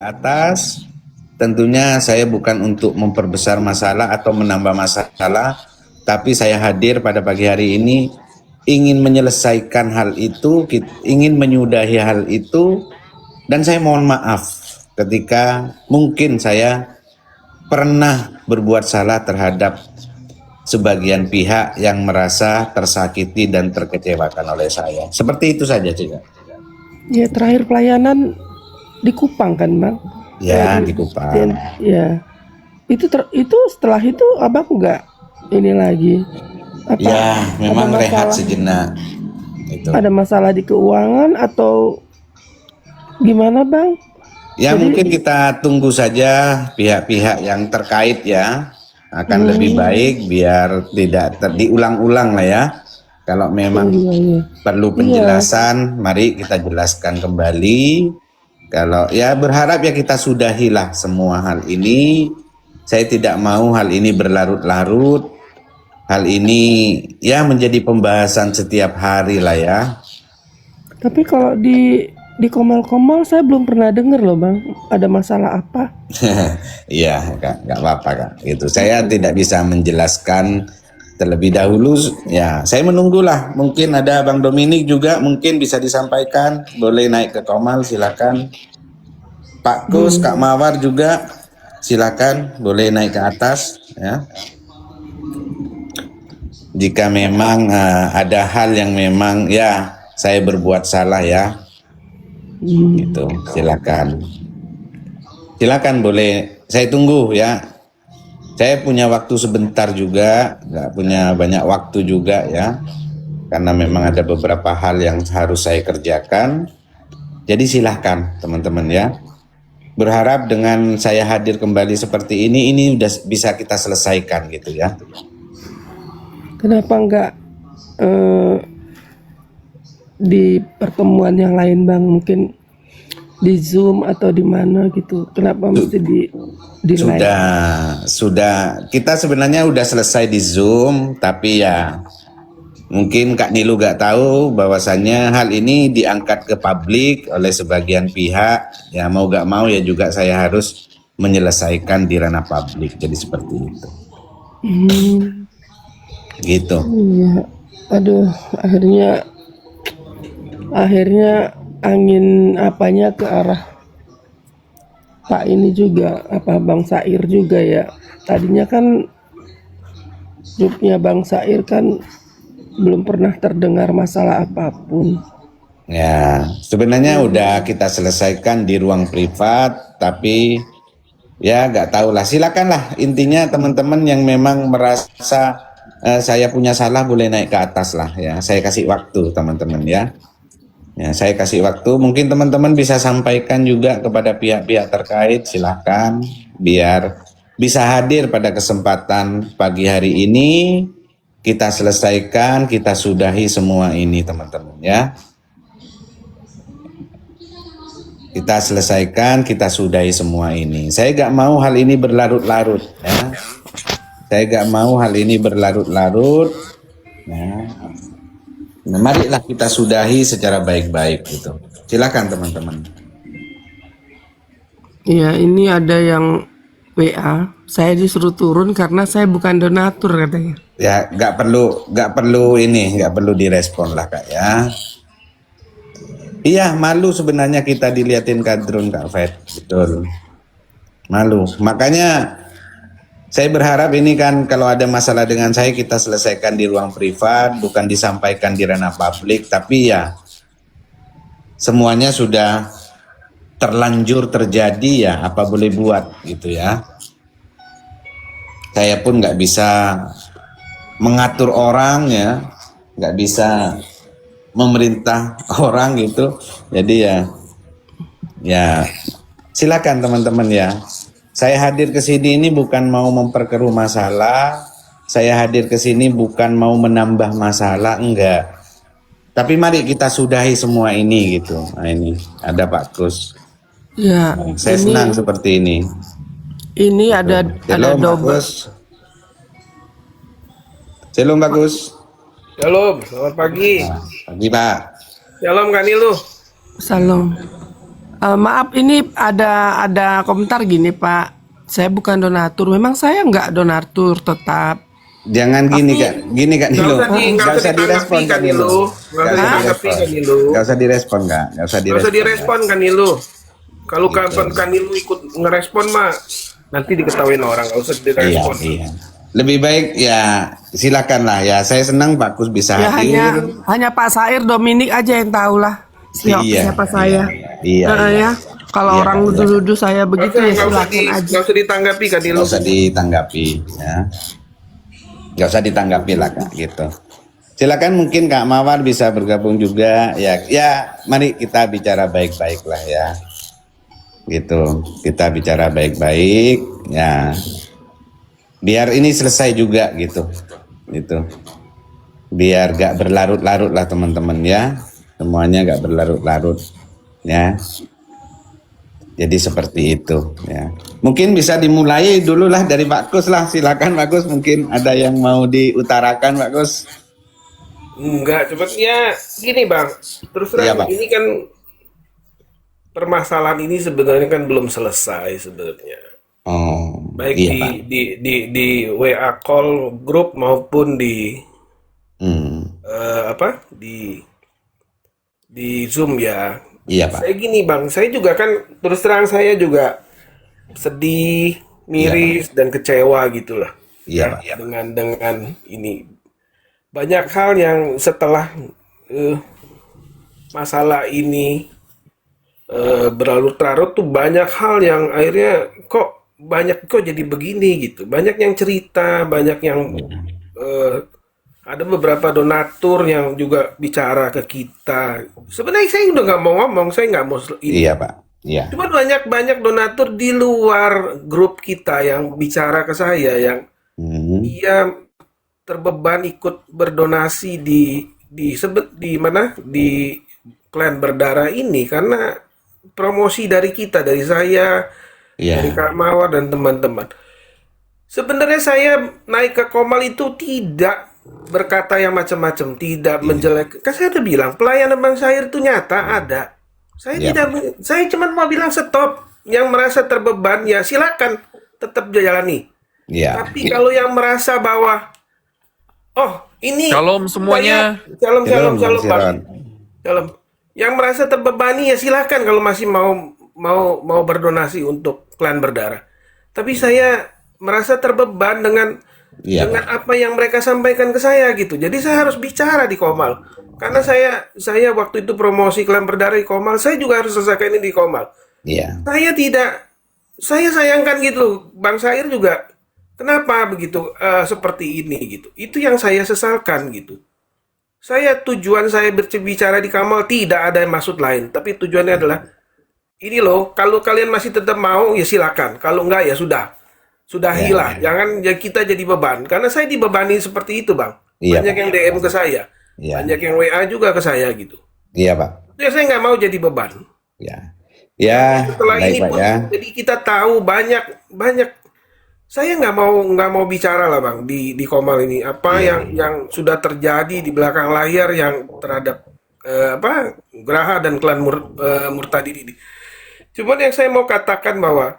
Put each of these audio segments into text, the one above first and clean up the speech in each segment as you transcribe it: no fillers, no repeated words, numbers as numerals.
atas. Tentunya saya bukan untuk memperbesar masalah atau menambah masalah, tapi saya hadir pada pagi hari ini ingin menyelesaikan hal itu, ingin menyudahi hal itu, dan saya mohon maaf ketika mungkin saya pernah berbuat salah terhadap sebagian pihak yang merasa tersakiti dan terkecewakan oleh saya. Seperti itu saja, Cika. Ya, terakhir pelayanan di Kupang kan, Bang? Ya, di Kupang. Ya. Itu setelah itu Abang enggak ini lagi. Apa? Ya, memang rehat masalah, sejenak. Itu. ada masalah di keuangan atau gimana, Bang? Ya, mungkin kita tunggu saja pihak-pihak yang terkait ya. Akan lebih baik biar tidak diulang-ulang lah ya. Kalau memang perlu penjelasan, mari kita jelaskan kembali. Kalau ya berharap ya kita sudahilah semua hal ini. Saya tidak mau hal ini berlarut-larut. Hal ini ya menjadi pembahasan setiap hari lah ya. Tapi kalau di Komal-Komal saya belum pernah dengar loh, Bang. Ada masalah apa? Iya, nggak apa-apa Kak. Gitu. Saya tidak bisa menjelaskan terlebih dahulu. Ya, saya menunggulah. Mungkin ada Bang Dominik juga, mungkin bisa disampaikan. Boleh naik ke Komal, silakan. Pak Kus, Kak Mawar juga, silakan. Boleh naik ke atas. Ya. Jika memang ada hal yang memang ya saya berbuat salah ya. Gitu, silakan boleh, saya tunggu ya. Saya punya waktu sebentar juga, nggak punya banyak waktu juga ya, karena memang ada beberapa hal yang harus saya kerjakan. Jadi silahkan teman-teman ya. Berharap dengan saya hadir kembali seperti ini udah bisa kita selesaikan gitu ya. Kenapa enggak di pertemuan yang lain, Bang? Mungkin di Zoom atau di mana gitu. Kenapa mesti di sudah kita sebenarnya udah selesai di Zoom, tapi ya mungkin Kak Nilu gak tahu bahwasannya hal ini diangkat ke publik oleh sebagian pihak. Ya mau gak mau ya juga saya harus menyelesaikan di ranah publik. Jadi seperti itu. Gitu. Iya. Aduh, akhirnya angin apanya ke arah Pak ini juga, apa Bang Sair juga ya. Tadinya kan grupnya Bang Sair kan belum pernah terdengar masalah apapun. Ya, sebenarnya udah kita selesaikan di ruang privat, tapi ya nggak tahu lah. Silakanlah, intinya teman-teman yang memang merasa saya punya salah boleh naik ke atas lah ya. Saya kasih waktu teman-teman ya. Ya, saya kasih waktu. Mungkin teman-teman bisa sampaikan juga kepada pihak-pihak terkait. Silakan biar bisa hadir pada kesempatan pagi hari ini. Kita selesaikan, kita sudahi semua ini teman-teman ya. Kita selesaikan, kita sudahi semua ini. Saya gak mau hal ini berlarut-larut ya. Saya gak mau hal ini berlarut-larut. Ya. Nah, marilah kita sudahi secara baik-baik gitu. Silakan teman-teman. Iya, ini ada yang WA, saya disuruh turun karena saya bukan donatur katanya. Ya, nggak perlu direspon lah Kak ya. Iya, malu sebenarnya kita diliatin kadrun Kak Fed, betul. Malu. Makanya saya berharap ini kan kalau ada masalah dengan saya kita selesaikan di ruang privat, bukan disampaikan di ranah publik, tapi ya semuanya sudah terlanjur terjadi ya, apa boleh buat gitu ya. Saya pun nggak bisa mengatur orang ya, nggak bisa memerintah orang gitu. Jadi ya silakan teman-teman ya. Saya hadir ke sini ini bukan mau memperkeruh masalah. Saya hadir ke sini bukan mau menambah masalah, enggak. Tapi mari kita sudahi semua ini gitu. Nah ini ada Pak Kus. Ya, Saya senang seperti ini. Ini ada double. Shalom Bagus. Shalom, selamat pagi. Pagi Pak. Shalom Kak Nilu. Salam. Maaf, ini ada komentar gini Pak. Saya bukan donatur. Memang saya nggak donatur tetap. Jangan gini Tapi Kak, gini Kak Nggak Nilo. usah di, nggak Nggak usah usah ditanggapi direspon kan Kak Nilo. Nilu, nggak Nggak usah usah ditanggapi direspon. kan Nilu, Nggak usah direspon Kak. Nggak usah nggak usah direspon. direspon kan Nilu. Kalau Gitu. kan Nilu ikut ngerespon mah nanti diketawain orang, nggak usah Iya, direspon. iya. Lebih baik ya silakan lah ya. Saya senang Pak Kus bisa Ya hadir. hanya Pak Sair Dominik aja yang tahu lah. Iya, Siapa saya? Iya, Heeh, iya. ya. Kalau Iya, orang iya. nuduh-nuduh saya begitu ya silakan aja. Nggak usah ditanggapi kan Nilu. Nggak usah ditanggapi ya. Nggak usah ditanggapi lah Kak gitu. Silakan mungkin Kak Mawar bisa bergabung juga ya. Ya, mari kita bicara baik-baik lah ya. Gitu. Kita bicara baik-baik ya. Biar ini selesai juga gitu. Gitu. Biar gak berlarut-larut lah teman-teman ya. Semuanya gak berlarut-larut ya. Jadi seperti itu ya. Mungkin bisa dimulai dulu lah dari Pak Kus lah. Silakan Pak Kus, mungkin ada yang mau diutarakan Pak Kus. Enggak, cepet ya gini Bang. Terus terang Iya, Bang. ini kan permasalahan ini sebenarnya kan belum selesai sebenarnya. Oh, Baik iya Pak. di WA call grup maupun di apa di Zoom ya. Iya Pak. Saya gini Bang, saya juga kan terus terang saya juga sedih, miris dan kecewa gitulah. Iya Pak. Dengan ini banyak hal yang setelah masalah ini berlarut-larut tuh banyak hal yang akhirnya kok jadi begini gitu. Banyak yang cerita, banyak yang ada beberapa donatur yang juga bicara ke kita. Sebenarnya saya udah nggak mau ngomong, saya nggak mau ini. Iya Pak. Iya. Cuma banyak donatur di luar grup kita yang bicara ke saya yang dia terbeban ikut berdonasi di mana di klan berdarah ini karena promosi dari kita, dari saya, Iya. dari Kak Mawar dan teman-teman. Sebenarnya saya naik ke Komal itu tidak berkata yang macam-macam, tidak menjelek. Kan saya udah bilang pelayanan Bang Sair itu nyata ada. Saya Iya. saya cuma mau bilang stop. Yang merasa terbeban ya silakan tetap jalani. Iya. Tapi kalau yang merasa bahwa oh ini Shalom semuanya. Shalom Shalom, Bang. Siron. Shalom. Yang merasa terbebani ya silakan kalau masih mau berdonasi untuk klan berdarah. Tapi saya merasa terbeban dengan Iya, dengan apa yang mereka sampaikan ke saya gitu. Jadi saya harus bicara di Komal. Karena saya waktu itu promosi klan berdarah di Komal, saya juga harus selesaikan ini di Komal. Iya. Saya sayangkan gitu. Bang Sair juga kenapa begitu seperti ini gitu. Itu yang saya sesalkan gitu. Tujuan saya berbicara di Kamal tidak ada maksud lain, tapi tujuannya adalah ini loh, kalau kalian masih tetap mau ya silakan, kalau enggak ya sudahilah, jangan ya kita jadi beban, karena saya dibebani seperti itu Bang. Iya, Banyak Pak. yang DM ke saya, Iya. banyak yang WA juga ke saya gitu. Iya Pak. Ya saya nggak mau jadi beban. Ya. Ya, Setelah baik ini Pak pun, ya. jadi kita tahu banyak. Saya nggak mau bicara lah Bang di Komal ini apa yang sudah terjadi di belakang layar yang terhadap Graha dan klan Murtadin ini. Cuman yang saya mau katakan bahwa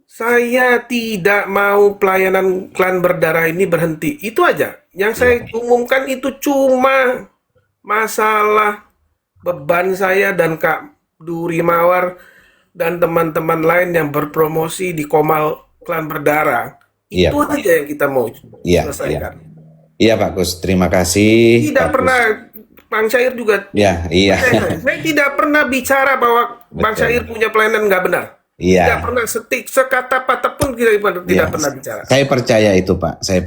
saya tidak mau pelayanan klan berdarah ini berhenti. Itu aja. Yang saya umumkan itu cuma masalah beban saya dan Kak Duri Mawar dan teman-teman lain yang berpromosi di Komal klan berdarah. Iya, Itu aja yang kita mau Iya, selesaikan. Iya Pak Kus, terima kasih. Tidak Pak Kus. pernah Bang Syair juga Ya, iya. saya tidak pernah bicara bahwa Bang Betul. Syair punya pelayanan nggak benar. Iya. Tidak pernah sekata patah pun tidak Iya. pernah bicara. Saya percaya itu Pak, saya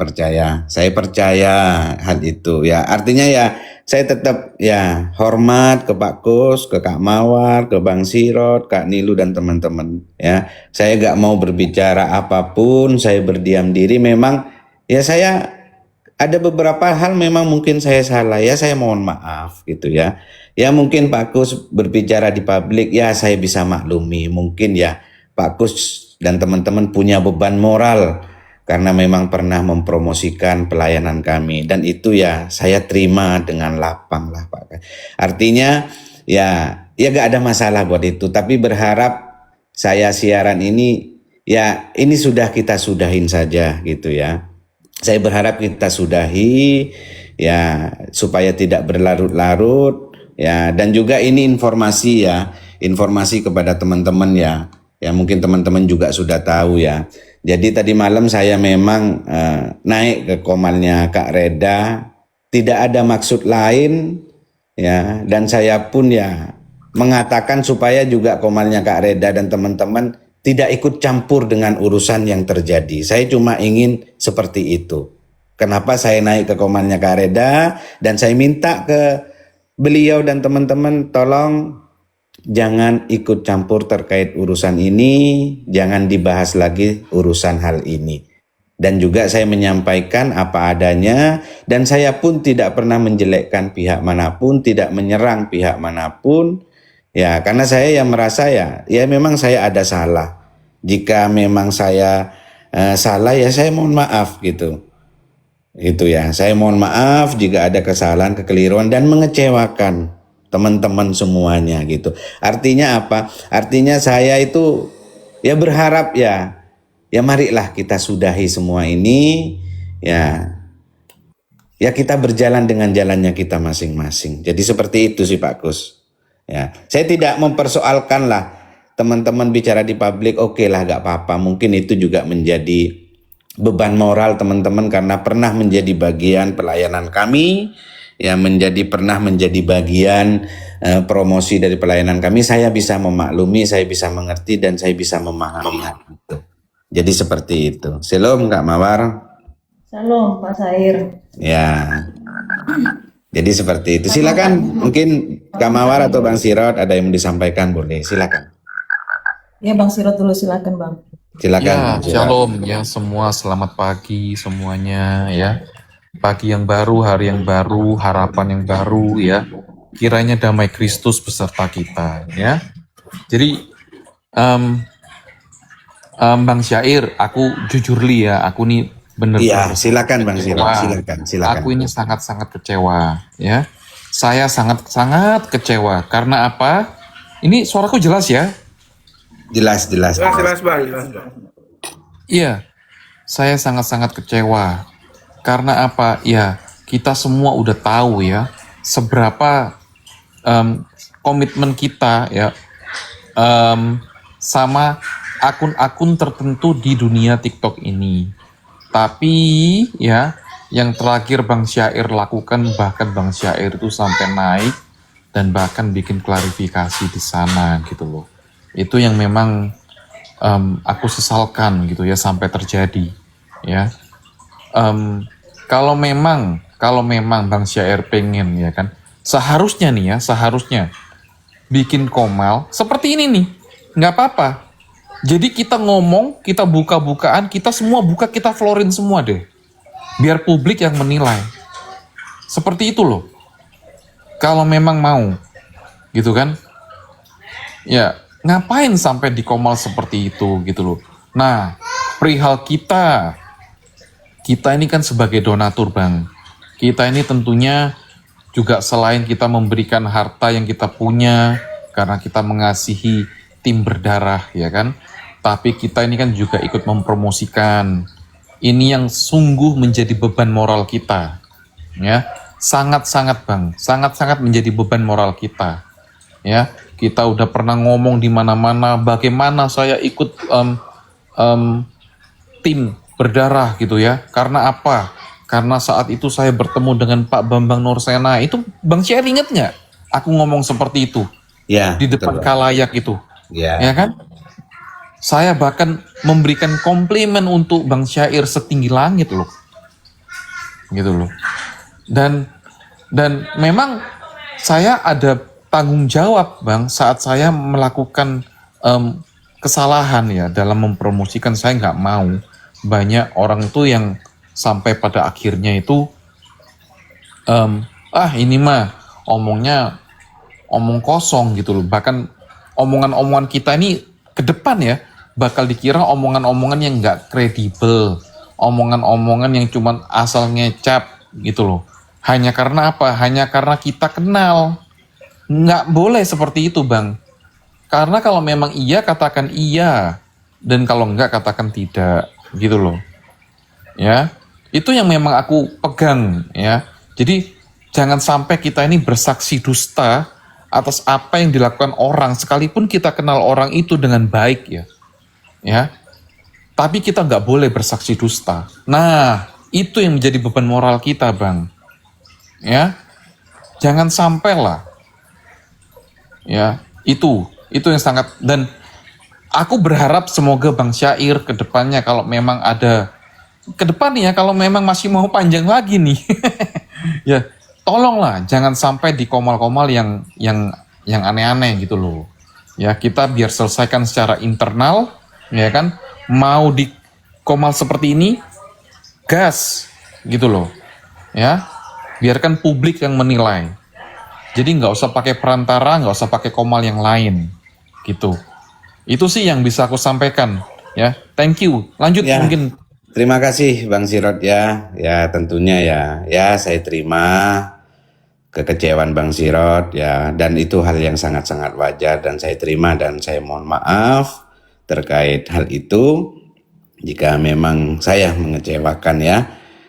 percaya hal itu ya. Artinya ya saya tetap ya hormat ke Pak Kus, ke Kak Mawar, ke Bang Sirot, Kak Nilu dan teman-teman ya. Saya gak mau berbicara apapun, saya berdiam diri. Memang ya saya ada beberapa hal memang mungkin saya salah ya, saya mohon maaf gitu ya. Ya mungkin Pak Kus berbicara di publik ya saya bisa maklumi. Mungkin ya Pak Kus dan teman-teman punya beban moral karena memang pernah mempromosikan pelayanan kami dan itu ya saya terima dengan lapang lah Pak. Artinya ya gak ada masalah buat itu. Tapi berharap saya siaran ini, ya ini sudah kita sudahin saja gitu ya. Saya berharap kita sudahi ya supaya tidak berlarut-larut ya, dan juga ini informasi ya, informasi kepada teman-teman ya. Ya mungkin teman-teman juga sudah tahu ya. Jadi tadi malam saya memang naik ke komalnya Kak Reda, tidak ada maksud lain ya, dan saya pun ya mengatakan supaya juga komalnya Kak Reda dan teman-teman tidak ikut campur dengan urusan yang terjadi. Saya cuma ingin seperti itu. Kenapa saya naik ke komalnya Kak Reda dan saya minta ke beliau dan teman-teman, tolong jangan ikut campur terkait urusan ini, jangan dibahas lagi urusan hal ini. Dan juga saya menyampaikan apa adanya, dan saya pun tidak pernah menjelekkan pihak manapun, tidak menyerang pihak manapun. Ya, karena saya yang merasa ya memang saya ada salah. Jika memang saya salah ya saya mohon maaf gitu. Itu ya, saya mohon maaf jika ada kesalahan, kekeliruan dan mengecewakan teman-teman semuanya gitu. Artinya apa? Artinya saya itu ya berharap ya marilah kita sudahi semua ini ya. Ya kita berjalan dengan jalannya kita masing-masing. Jadi seperti itu sih Pak Kus. Ya, saya tidak mempersoalkan lah teman-teman bicara di publik, oke lah gak apa-apa. Mungkin itu juga menjadi beban moral teman-teman karena pernah menjadi bagian pelayanan kami. Ya pernah menjadi bagian promosi dari pelayanan kami, saya bisa memaklumi, saya bisa mengerti dan saya bisa memahami itu. Jadi seperti itu. Shalom Kak Mawar. Shalom Pak Sair. Ya. Jadi seperti itu. Silakan, mungkin Kak Mawar atau Bang Sirot ada yang mau disampaikan, boleh. Silakan. Ya Bang Sirot dulu, silakan Bang. Silakan. Ya, Bang Sirot. shalom ya semua, selamat pagi semuanya ya. Pagi yang baru, hari yang baru, harapan yang baru ya. Kiranya damai Kristus beserta kita ya. Jadi Bang Syair, aku jujur li ya, aku nih bener-bener Iya, silakan Bang Sirot, kecewa. silakan. Aku ini sangat-sangat kecewa ya. Saya sangat-sangat kecewa karena apa? Ini suaraku jelas ya? Jelas. Jelas Bang, jelas Bang. Iya, saya sangat-sangat kecewa. Karena apa? Ya, kita semua udah tahu ya seberapa komitmen kita ya sama akun-akun tertentu di dunia TikTok ini. Tapi ya, yang terakhir Bang Syair lakukan, bahkan Bang Syair itu sampai naik dan bahkan bikin klarifikasi di sana gitu loh. Itu yang memang aku sesalkan gitu ya sampai terjadi ya. Kalau memang Bang Syair pengen ya kan, seharusnya bikin komal seperti ini nih, nggak apa-apa. Jadi kita ngomong, kita buka-bukaan, kita semua buka, kita florin semua deh, biar publik yang menilai. Seperti itu loh. Kalau memang mau, gitu kan? Ya ngapain sampai di komal seperti itu gitu loh. Nah, perihal kita ini kan sebagai donatur Bang. Kita ini tentunya juga selain kita memberikan harta yang kita punya karena kita mengasihi tim berdarah ya kan. Tapi kita ini kan juga ikut mempromosikan. Ini yang sungguh menjadi beban moral kita. Ya, sangat-sangat Bang, sangat-sangat menjadi beban moral kita. Ya, kita udah pernah ngomong di mana-mana bagaimana saya ikut tim berdarah gitu ya. Karena apa? Karena saat itu saya bertemu dengan Pak Bambang Nursena. Itu Bang Syair inget nggak? Aku ngomong seperti itu Ya. di depan betul. khalayak itu, Ya. ya kan? Saya bahkan memberikan komplimen untuk Bang Syair setinggi langit loh, gitu loh. Dan memang saya ada tanggung jawab Bang saat saya melakukan kesalahan ya dalam mempromosikan. Saya nggak mau banyak orang tuh yang sampai pada akhirnya itu ini mah omong kosong gitu loh. Bahkan omongan-omongan kita ini ke depan ya bakal dikira omongan-omongan yang nggak kredibel, omongan-omongan yang cuman asal ngecap gitu loh. Hanya karena apa? Hanya karena kita kenal nggak boleh seperti itu, Bang. Karena kalau memang iya, katakan iya. Dan kalau enggak, katakan tidak. Gitu loh. Ya, itu yang memang aku pegang, ya. Jadi, jangan sampai kita ini bersaksi dusta atas apa yang dilakukan orang, sekalipun kita kenal orang itu dengan baik, ya. Ya, tapi kita nggak boleh bersaksi dusta. Nah, itu yang menjadi beban moral kita, Bang. Ya, jangan sampai lah. Ya, itu yang sangat, dan aku berharap semoga Bang Syair ke depannya kalau memang ada ke depan ya, kalau memang masih mau panjang lagi nih. Ya, tolonglah jangan sampai di komal-komal yang aneh-aneh gitu loh. Ya, kita biar selesaikan secara internal, ya kan? Mau di komal seperti ini, gas gitu loh. Ya, biarkan publik yang menilai. Jadi nggak usah pakai perantara, nggak usah pakai komal yang lain, gitu. Itu sih yang bisa aku sampaikan, ya. Thank you. Lanjut Ya. mungkin. Terima kasih Bang Sirot ya. Ya tentunya ya saya terima kekecewaan Bang Sirot ya, dan itu hal yang sangat-sangat wajar dan saya terima dan saya mohon maaf terkait hal itu jika memang saya mengecewakan ya.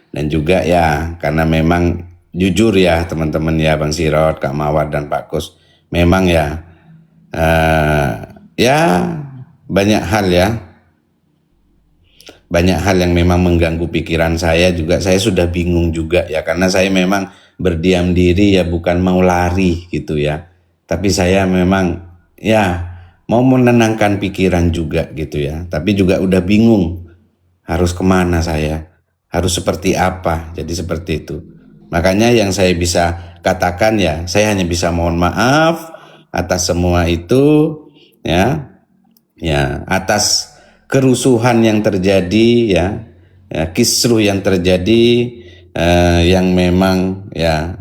Dan juga ya karena memang jujur ya teman-teman ya, Bang Sirot, Kak Mawar dan Pak Kus, memang ya ya banyak hal yang memang mengganggu pikiran saya juga. Saya sudah bingung juga ya, karena saya memang berdiam diri ya, bukan mau lari gitu ya, tapi saya memang ya mau menenangkan pikiran juga gitu ya, tapi juga udah bingung harus kemana saya, harus seperti apa. Jadi seperti itu. Makanya yang saya bisa katakan ya, saya hanya bisa mohon maaf atas semua itu ya, atas kerusuhan yang terjadi ya, kisruh yang terjadi yang memang ya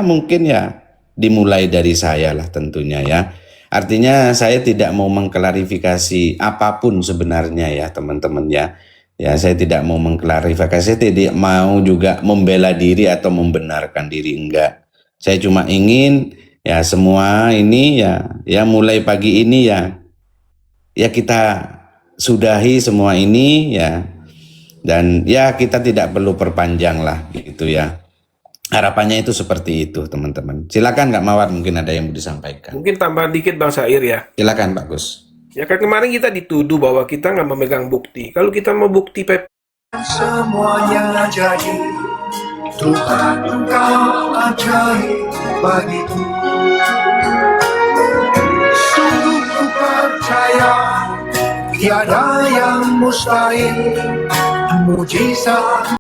mungkin ya dimulai dari saya lah tentunya ya. Artinya saya tidak mau mengklarifikasi apapun sebenarnya ya teman-teman ya. Ya, saya tidak mau mengklarifikasi, saya tidak mau juga membela diri atau membenarkan diri, enggak. Saya cuma ingin ya semua ini ya mulai pagi ini ya kita sudahi semua ini ya, dan ya kita tidak perlu perpanjang lah gitu ya. Harapannya itu seperti itu teman-teman. Silakan Kak Mawar, mungkin ada yang mau disampaikan. Mungkin tambahan dikit Bang Syair ya. Silakan Pak Gus. Ya kan kemarin kita dituduh bahwa kita nggak memegang bukti. Kalau kita mau bukti Semuanya jadi Tuhan, Engkau ajaib bagiku. Sungguh ku percaya tiada yang mustahil, mujizat